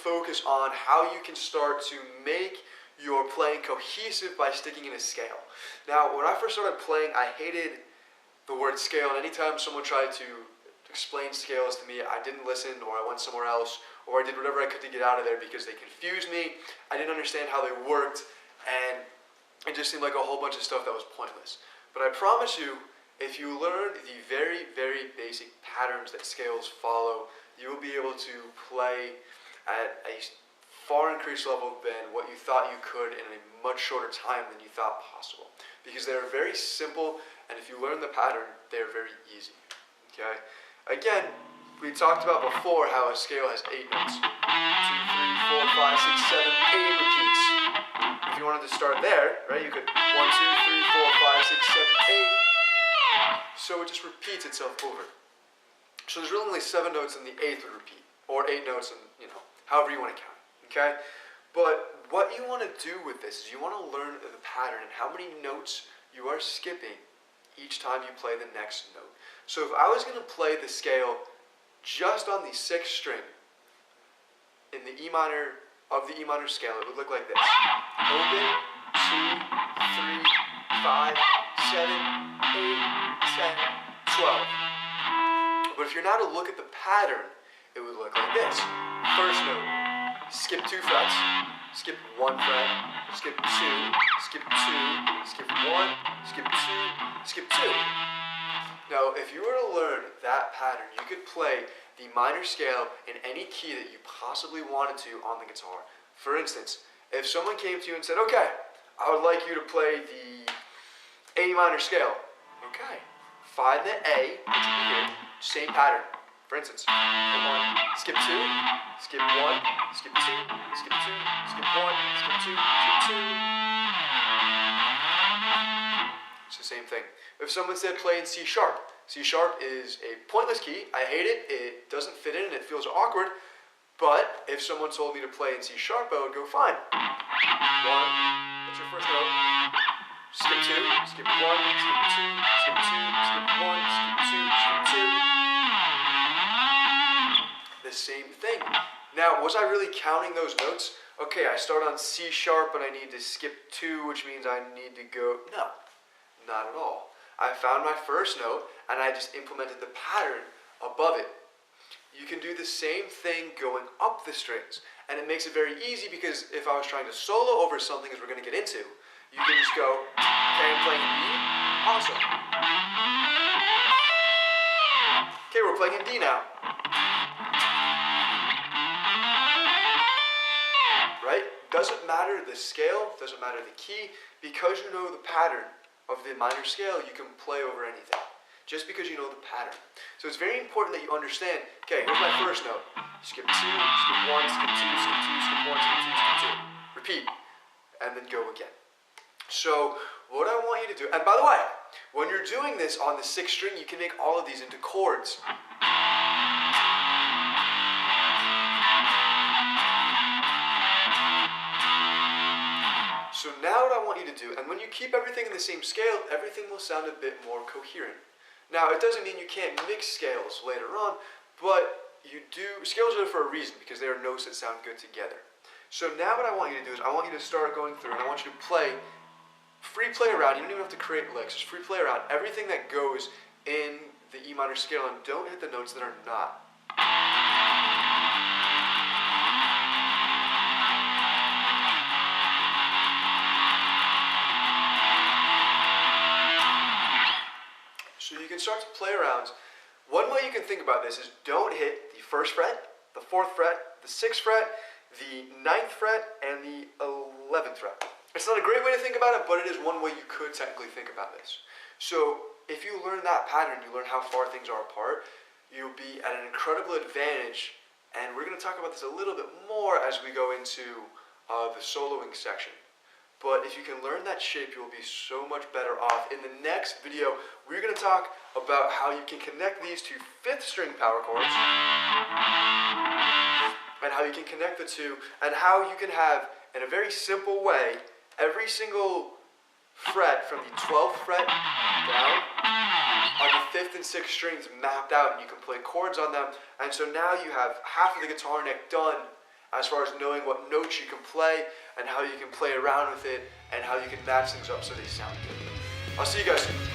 focus on how you can start to make your playing cohesive by sticking in a scale. Now, when I first started playing, I hated the word scale, and anytime someone tried to explain scales to me, I didn't listen, or I went somewhere else, or I did whatever I could to get out of there because they confused me. I didn't understand how they worked, and it just seemed like a whole bunch of stuff that was pointless. But I promise you, if you learn the very, very basic patterns that scales follow, you will be able to play at a far increased level than what you thought you could in a much shorter time than you thought possible. Because they're very simple, and if you learn the pattern, they're very easy. Okay? Again, we talked about before how a scale has 8 notes. 2, 3, 4, 5, 6, 7, 8 repeats. If you wanted to start there, right, you could 1, 2, 3, 4, 5, 6, 7, 8. So it just repeats itself over. So there's really only 7 notes, and the 8th would repeat, or 8 notes, and however you want to count. Okay? But what you want to do with this is you want to learn the pattern and how many notes you are skipping each time you play the next note. So if I was going to play the scale just on the 6th string in the E minor of the E minor scale, it would look like this. Open, 2, 3, 5, 7, 8, 10, 12. But if you're now to look at the pattern, it would look like this. First note, skip 2 frets, skip 1 fret, skip 2, skip 2, skip 1, skip 2, skip 2. Now, if you were to learn that pattern, you could play the minor scale in any key that you possibly wanted to on the guitar. For instance, if someone came to you and said, okay, I would like you to play the A minor scale. Okay, find the A, which would be here, same pattern. For instance, skip 2, skip 1, skip 2, skip 2, skip 1, skip 2, skip 2. It's the same thing. If someone said play in C sharp is a pointless key. I hate it. It doesn't fit in and it feels awkward. But if someone told me to play in C sharp, I would go fine. 1, that's your first note. Skip 2, skip 1, skip 2, skip 2, skip 1, skip 2, skip 2. The same thing. Now, was I really counting those notes? Okay, I start on C sharp and I need to skip 2, which means I need to go... No, not at all. I found my first note and I just implemented the pattern above it. You can do the same thing going up the strings, and it makes it very easy because if I was trying to solo over something, as we're going to get into, you can just go, okay, I'm playing in E, awesome. Okay, we're playing in D now. Right? Doesn't matter the scale, doesn't matter the key, because you know the pattern of the minor scale, you can play over anything. Just because you know the pattern. So it's very important that you understand, okay, here's my first note. Skip 2, skip 1, skip 2, skip 2, skip 1, skip 2, skip 2. Repeat. And then go again. So what I want you to do, and by the way, when you're doing this on the 6th string, you can make all of these into chords. So now what I want you to do, and when you keep everything in the same scale, everything will sound a bit more coherent. Now, it doesn't mean you can't mix scales later on, but you do. Scales are for a reason, because they are notes that sound good together. So now what I want you to do is I want you to start going through, and I want you to play, free play around. You don't even have to create licks. Just free play around everything that goes in the E minor scale, and don't hit the notes that are not. So you can start to play around. One way you can think about this is don't hit the 1st fret, the 4th fret, the 6th fret, the 9th fret, and the 11th fret. It's not a great way to think about it, but it is one way you could technically think about this. So if you learn that pattern, you learn how far things are apart, you'll be at an incredible advantage. And we're going to talk about this a little bit more as we go into the soloing section. But if you can learn that shape, you'll be so much better off. In the next video, we're going to talk about how you can connect these to 5th string power chords, and how you can connect the two, and how you can have, in a very simple way, every single fret from the 12th fret down on the 5th and 6th strings mapped out, and you can play chords on them. And so now you have half of the guitar neck done, as far as knowing what notes you can play and how you can play around with it and how you can match things up so they sound good. I'll see you guys soon.